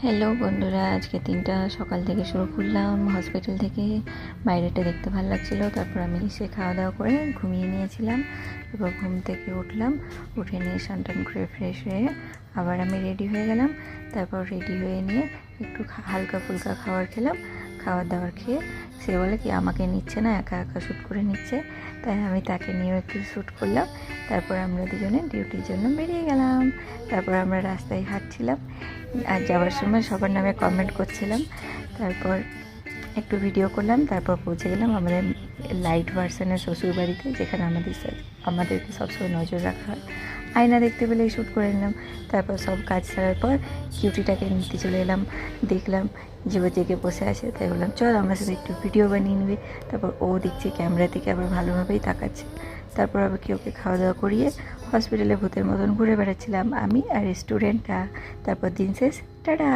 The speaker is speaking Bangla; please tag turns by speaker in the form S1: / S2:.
S1: হ্যালো বন্ধুরা, আজকে দিনটা সকাল থেকে শুরু করলাম। হসপিটাল থেকে বাইরেটা দেখতে ভালো লাগছিলো। তারপর আমি এসে খাওয়া দাওয়া করে ঘুমিয়ে নিয়েছিলাম। এবার ঘুম থেকে উঠলাম, উঠে নিয়ে স্নান করে ফ্রেশ হয়ে আবার আমি রেডি হয়ে গেলাম। তারপর রেডি হয়ে নিয়ে একটু হালকা ফুলকা খাবার খেলাম। খাবার দাবার খেয়ে সে বলে কি আমাকে নিচ্ছে না, একা একা শ্যুট করে নিচ্ছে, তাই আমি তাকে নিয়েও একটু শ্যুট করলাম। তারপর আমরা দুজনে ডিউটির জন্য বেরিয়ে গেলাম। তারপর আমরা রাস্তায় হাঁটছিলাম আর যাওয়ার সময় সবার নামে কমেন্ট করছিলাম। তারপর একটু ভিডিও করলাম। তারপর পৌঁছে গেলাম আমাদের লাইট ভার্সনের শ্বশুর বাড়িতে, যেখানে আমাদেরকে সবসময় নজর রাখা হয়। আয়না দেখতে পেলে শ্যুট করে নিলাম। তারপর সব কাজ ছাড়ার পর কিউটিটাকে নিতে চলে এলাম। দেখলাম যে ও জেগে বসে আছে, তাই বললাম চল আমার সাথে একটু ভিডিও বানিয়ে নিবি। তারপর ও দেখছি ক্যামেরা থেকে আবার ভালোভাবেই তাকাচ্ছে। তারপর আবার ওকে খাওয়া দাওয়া করিয়ে হসপিটালে ভূতের মতন ঘুরে বেড়াচ্ছিলাম আমি আর স্টুডেন্টরা। তারপর দিন শেষ, টাটা।